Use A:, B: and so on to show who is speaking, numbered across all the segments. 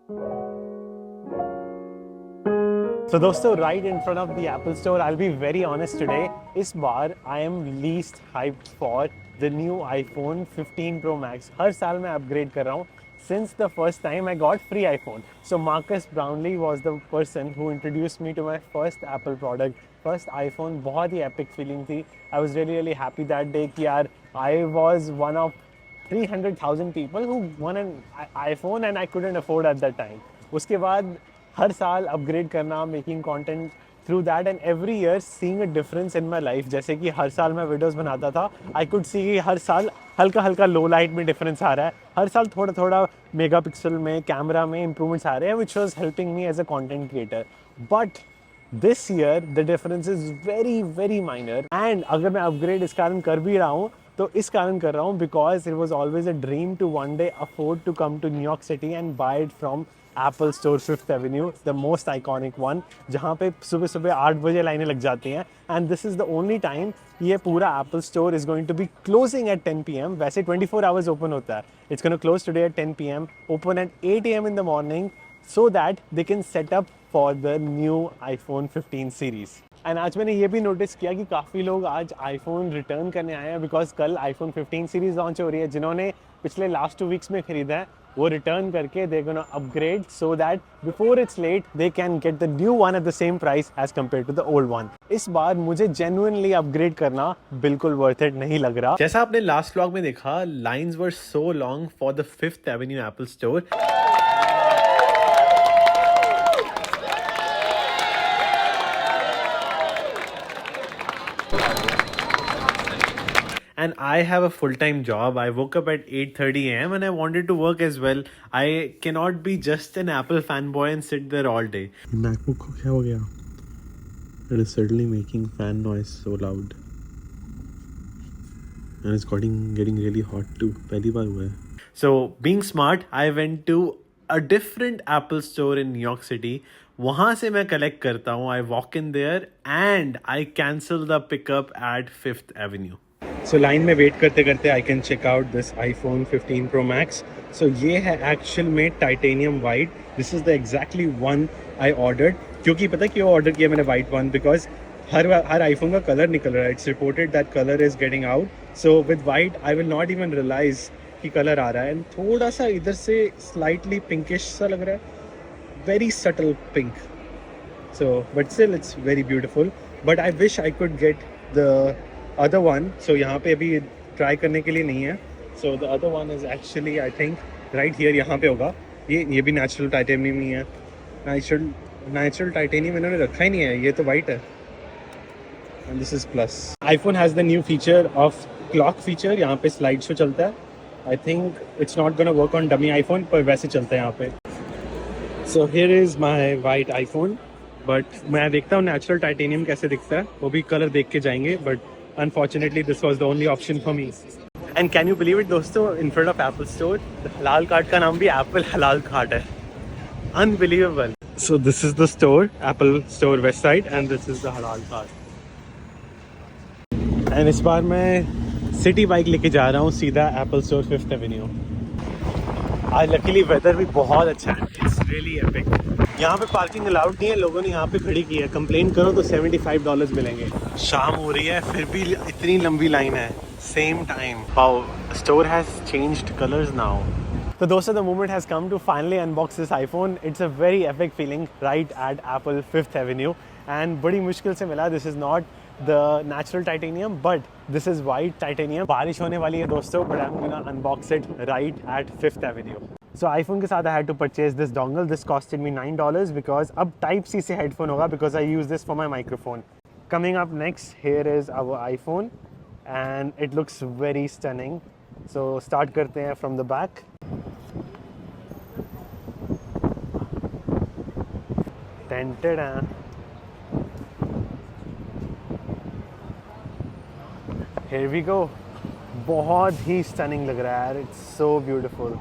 A: So दोस्तों, right in front of the Apple Store, I'll be very honest today. इस बार I am least hyped for the new iPhone 15 Pro Max. हर साल मैं upgrade कर रहा हूँ. Since the first time I got free iPhone. So Marcus Brownlee was the person who introduced me to my first Apple product. First iPhone, बहुत ही epic feeling थी. I was really really happy that day कि यार I was one of 300,000 people who won an iPhone and I couldn't afford at that time. उसके बाद हर साल upgrade करना, making content through that, and every year seeing a difference in my life. जैसे कि हर साल मैं वीडियोस बनाता था, आई कुड सी हर साल हल्का हल्का लो लाइट में डिफरेंस आ रहा है, हर साल थोड़ा थोड़ा मेगा पिक्सल में, कैमरा में इंप्रूवमेंट्स आ रहे हैं, which was helping me as a content creator. But this year the difference is very very minor. And अगर मैं अपग्रेड इस कारण कर भी रहा हूँ तो इस कारण कर रहा हूँ because it was always a dream to one day afford to come to New York City and buy it from Apple Store 5th Avenue, the most iconic one, जहाँ पे सुबह सुबह 8 बजे लाइनें लग जाती हैं. And this is the only time ये पूरा Apple Store is going to be closing at 10 PM. वैसे 24 hours open होता है. It's going to close today at 10 PM, open at 8 AM in the morning, so that they can set up for the new iPhone 15 series. And आज मैंने ये भी notice किया कि काफ़ी लोग आज आईफोन रिटर्न करने आए हैं बिकॉज कल आईफोन 15 सीरीज लॉन्च हो रही है. जिन्होंने पिछले लास्ट 2 वीक्स में खरीदा है वो रिटर्न करके they gonna upgrade so that before it's late they can get the new one at the same price as compare to the old one. इस बार मुझे जेन्युइनली अपग्रेड करना बिल्कुल वर्थ इट नहीं लग रहा.
B: जैसा आपने लास्ट व्लॉग में देखा, lines were so long for the 5th Avenue Apple store. And I have a full-time job. I woke up at 8:30 a.m. and I wanted to work as well. I cannot be just an Apple fanboy and sit there all day. MacBook को क्या हो गया? It is certainly making fan noise so loud. And it's getting really hot too. पहली बार हुआ है. So being smart, I went to a different Apple store in New York City. वहाँ से मैं collect करता हूँ. I walk in there and I cancel the pickup at 5th Avenue.
A: So line में wait करते करते I can check out this iPhone 15 Pro Max. So ये है एक्चुअल में titanium white. This is the exactly one I ordered. क्योंकि पता क्यों order किया मैंने वाइट वन? बिकॉज हर आईफोन का कलर निकल रहा है. It's reported that colour is getting out. So with white I will not even realise कि कलर आ रहा है. एंड थोड़ा सा इधर से स्लाइटली पिंकिश सा लग रहा है, very subtle pink. So but still it's very beautiful. But I wish I could get the other one. So यहाँ पे अभी ट्राई करने के लिए नहीं है. So the other one is actually I think right here, यहाँ पे होगा. ये भी नेचुरल टाइटेनियम ही है. नेचुरल टाइटेनियम इन्होंने रखा ही नहीं है, ये तो वाइट है. And this is plus. iPhone has the new feature of clock feature. यहाँ पे स्लाइड शो चलता है. I think it's not gonna work on dummy iPhone, पर वैसे चलता है यहाँ पे. So here is my white iPhone. But मैं देखता हूँ नेचुरल टाइटेनियम कैसे दिखता है. वो भी कलर देख के जाएंगे. But unfortunately this was the only option for me. And can you believe it दोस्तों, in front of Apple Store the halal cart का नाम भी Apple halal cart है. Unbelievable. So this is the store, Apple Store west side, and this is the halal cart. And इस बार मैं city bike लेके जा रहा हूँ सीधा Apple Store 5th Avenue. आज लकीली वेदर भी बहुत अच्छा है. It's really epic. यहाँ पे पार्किंग अलाउड नहीं है, लोगों ने यहाँ पे खड़ी की है. कंप्लेन करो तो $75 मिलेंगे. शाम हो रही है फिर भी इतनी लंबी लाइन है. Same time. Wow, store has changed colours now. तो दोस्तों, the moment has come to finally unbox this iPhone. It's a very epic feeling right at Apple 5th Avenue. And बड़ी मुश्किल से मिला. This is not the natural titanium but this is white titanium. बारिश होने वाली है दोस्तों, but I am gonna unbox it right at 5th Avenue. So iPhone के साथ I had to purchase this dongle. This costed me $9 because अब Type C से headphone होगा because I use this for my microphone. Coming up next, here is our iPhone and it looks very stunning. So start करते हैं from the back. Tinted है. Here we go. बहुत ही stunning लग रहा है यार. It's so beautiful.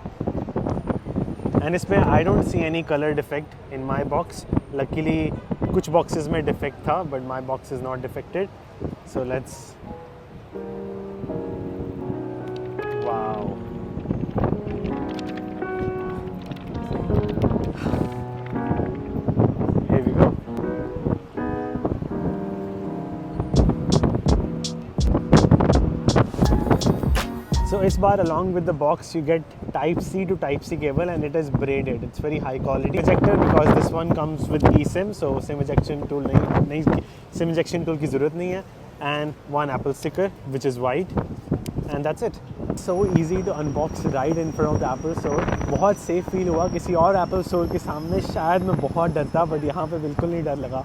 A: एंड इसमें I don't see any colour defect in my box. Luckily कुछ बॉक्सेस में डिफेक्ट था but my box is not defected. So let's. Wow, इस बार along with the box you get type C to type C cable and it is braided. It's very high quality ejector because this one comes with eSIM, so SIM ejection tool नहीं SIM ejection tool की ज़रूरत नहीं है, and one Apple sticker which is white, and that's it. So easy to unbox right in front of the Apple Store. बहुत safe feel हुआ. किसी और Apple Store के सामने शायद मैं बहुत डरता, but यहाँ पे बिल्कुल नहीं डर लगा.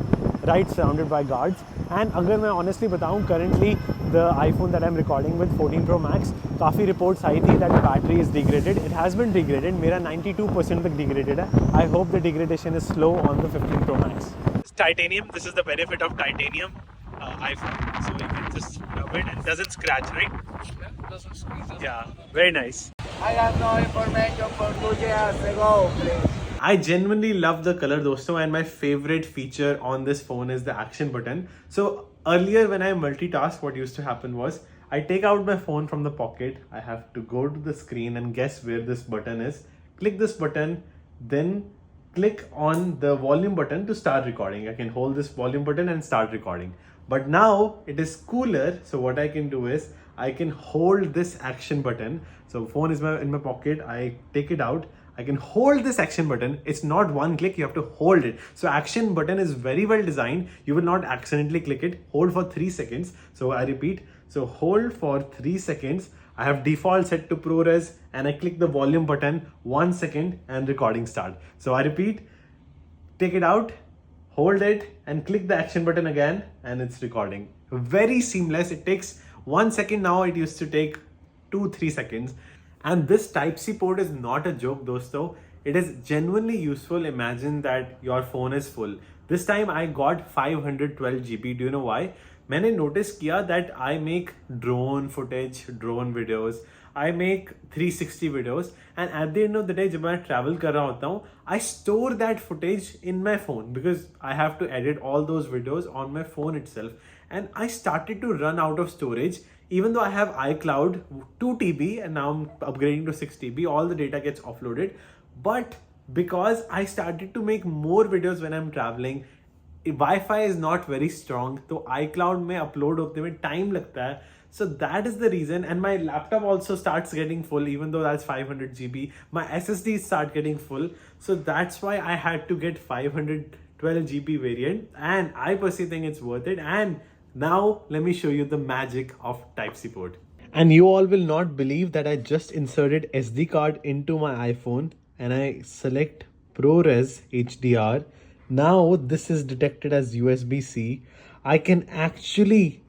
A: Right surrounded by guards. And अगर मैं honestly बताऊँ, currently the iPhone that I'm recording with 14 Pro Max, काफ़ी reports आई थी that battery is degraded. It has been degraded. मेरा 92% तक degraded है. I hope the degradation is slow on the 15 Pro Max. It's titanium. This is the benefit of titanium iPhone. So you can just rub it and it doesn't scratch, right?
C: Yeah, doesn't squeeze.
A: Yeah, very nice.
C: I have no information for 2 years ago, please.
B: I genuinely love the color dosto, and my favorite feature on this phone is the action button. So earlier when I multitask, what used to happen was I take out my phone from the pocket, I have to go to the screen and guess where this button is, click this button, then click on the volume button to start recording. I can hold this volume button and start recording. But now it is cooler, so what I can do is I can hold this action button. So phone is in my pocket, I take it out, I can hold this action button. It's not one click, you have to hold it. So action button is very well designed. You will not accidentally click it. Hold for 3 seconds. So I repeat, so hold for 3 seconds. I have default set to ProRes and I click the volume button 1 second and recording start. So I repeat, take it out, hold it and click the action button again and it's recording. Very seamless. It takes 1 second now. It used to take 2-3 seconds. And this Type-C port is not a joke, dosto. It is genuinely useful. Imagine that your phone is full. This time I got 512 GB. Do you know why? मैंने notice किया that I make drone footage, drone videos. I make 360 videos. And at the end of the day, जब मैं travel कर रहा होता हूँ, I store that footage in my phone because I have to edit all those videos on my phone itself. And I started to run out of storage. Even though I have iCloud 2 TB and now I'm upgrading to 6 TB, all the data gets offloaded. But because I started to make more videos when I'm traveling, Wi-Fi is not very strong. So iCloud में upload होते में time लगता है. So that is the reason. And my laptop also starts getting full, even though that's 500 GB. My SSDs start getting full. So that's why I had to get 512 GB variant. And I personally think it's worth it. And now let me show you the magic of Type-C port. And you all will not believe that I just inserted SD card into my iPhone and I select ProRes HDR. Now this is detected as USB-C. I can actually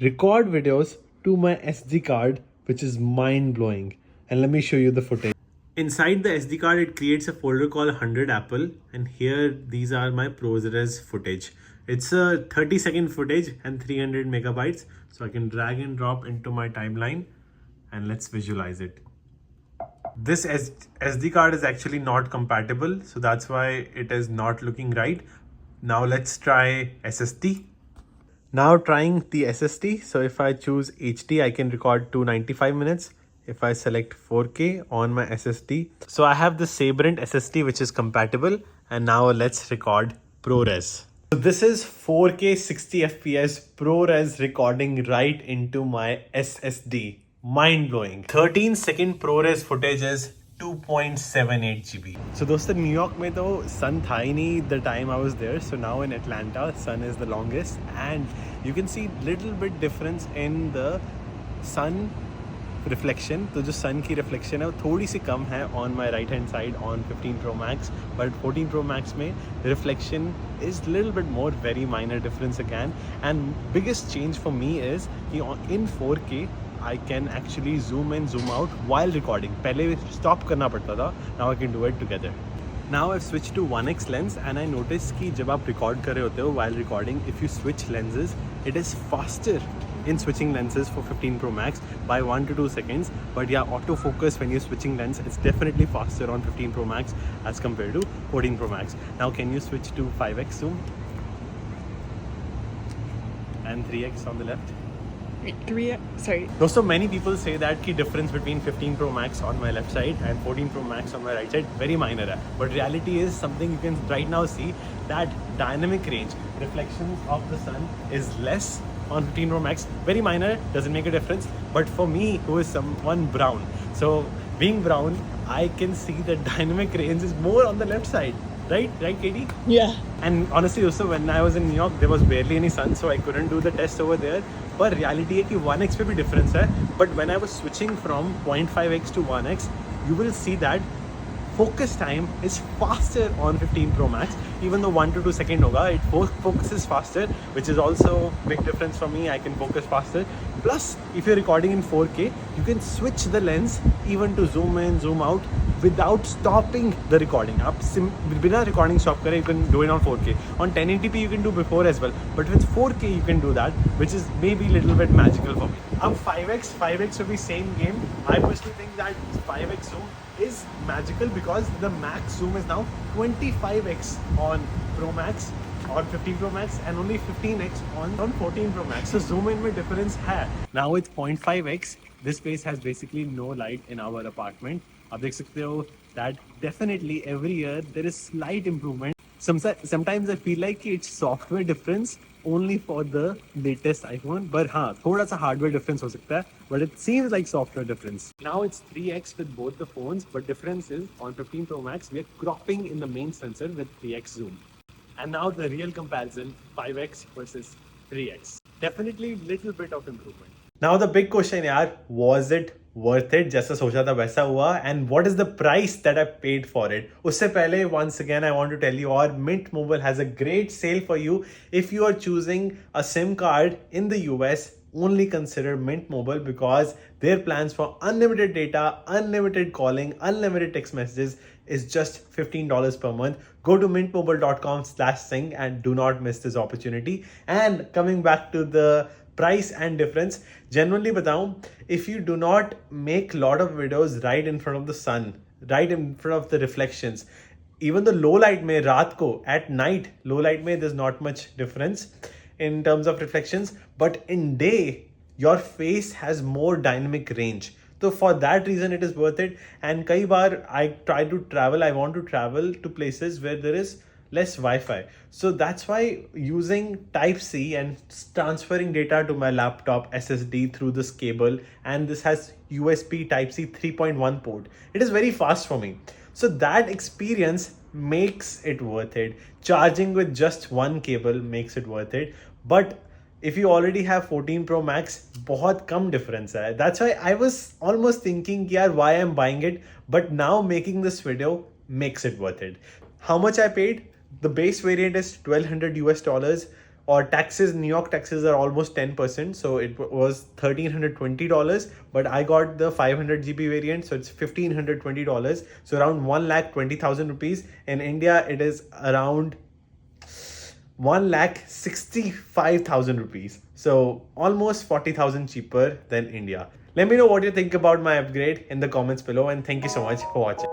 B: record videos to my SD card, which is mind-blowing. And let me show you the footage. Inside the SD card, it creates a folder called 100 Apple. And here, these are my ProRes footage. It's a 30-second footage and 300 megabytes. So I can drag and drop into my timeline and let's visualize it. This SD card is actually not compatible. So that's why it is not looking right. Now let's try SSD. Now trying the SSD. So if I choose HD, I can record 295 minutes. If I select 4K on my SSD. So I have the Sabrent SSD, which is compatible. And now let's record ProRes. So this is 4K 60 FPS ProRes recording right into my SSD. Mind-blowing. 13-second ProRes footage is 2.78 GB. So दोस्तों New York में तो sun था ही नहीं the time I was there. So now in Atlanta, sun is the longest. And you can see little bit difference in the sun reflection. तो जो sun की reflection है वो थोड़ी सी कम है on my right hand side on 15 Pro Max, but 14 Pro Max में reflection is little bit more, very minor difference again. And biggest change for me is कि in 4K I can actually zoom in, zoom out while recording. पहले stop करना पड़ता था. Now I can do it together. Now I've switched to 1x lens and I noticed कि जब आप record कर रहे होते हो while recording, if you switch lenses, it is faster in switching lenses for 15 Pro Max by 1 to 2 seconds. But yeah, autofocus when you're switching lens, it's definitely faster on 15 Pro Max as compared to 14 Pro Max. Now can you switch to 5x zoom? And 3x on the left?
D: Wait, 3, sorry.
A: Also, many people say that the difference between 15 Pro Max on my left side and 14 Pro Max on my right side very minor hai. But reality is something you can right now see that dynamic range, reflections of the sun is less on 15 Pro Max. Very minor, doesn't make a difference. But for me, who is someone brown, so being brown, I can see that dynamic range is more on the left side. Right, Katie?
D: Yeah.
A: And honestly, also when I was in New York, there was barely any sun, so I couldn't do the test over there. But reality है कि 1x पे भी difference है. But when I was switching from 0.5x to 1x, you will see that focus time is faster on 15 Pro Max. Even though 1 to 2 second hoga, it focuses faster, which is also big difference for me. I can focus faster. Plus, if you're recording in 4K, you can switch the lens even to zoom in, zoom out without stopping the recording. Up बिना recording stop करे, you can do it on 4K. On 1080p you can do before as well, but with 4K you can do that, which is maybe a little bit magical for me. Up 5x will be same game. I personally think that 5x zoom is magical because the max zoom is now 25x on Pro Max, on 15 Pro Max, and only 15x on 14 Pro Max. So zoom in में difference है. Now it's 0.5x. This space has basically no light in our apartment. आप देख सकते हो that definitely every year there is slight improvement. Sometimes I feel like it's software difference only for the latest iPhone, but हाँ थोड़ा सा hardware difference हो सकता है, but it seems like software difference. Now it's 3x with both the phones, but difference is on 15 Pro Max we are cropping in the main sensor with 3x zoom. And now the real comparison, 5x versus 3x. Definitely little bit of improvement.
B: Now the big question यार, was it worth it? जैसा सोचा था वैसा हुआ, and what is the price that I paid for it? उससे पहले once again I want to tell you all, Mint Mobile has a great sale for you. If you are choosing a SIM card in the US, only consider Mint Mobile because their plans for unlimited data, unlimited calling, unlimited text messages is just $15 per month. Go to mintmobile.com/sing and do not miss this opportunity. And coming back to the price and difference, genuinely बताऊं, if you do not make lot of videos right in front of the sun, right in front of the reflections, even the low light में रात को, at night low light में there's not much difference in terms of reflections, but in day your face has more dynamic range. So for that reason it is worth it. And कई बार I try to travel, I want to travel to places where there is less Wi-Fi. So that's why using Type-C and transferring data to my laptop SSD through this cable, and this has USB Type-C 3.1 port. It is very fast for me. So that experience makes it worth it. Charging with just one cable makes it worth it. But if you already have 14 Pro Max, बहुत कम difference है. That's why I was almost thinking यार why I'm buying it. But now making this video makes it worth it. How much I paid? The base variant is $1,200 US, or taxes, New York taxes are almost 10%. So it was $1,320, but I got the 500 GB variant. So it's $1,520. So around 1,20,000 rupees. In India, it is around 1,65,000 rupees. So almost 40,000 cheaper than India. Let me know what you think about my upgrade in the comments below, and thank you so much for watching.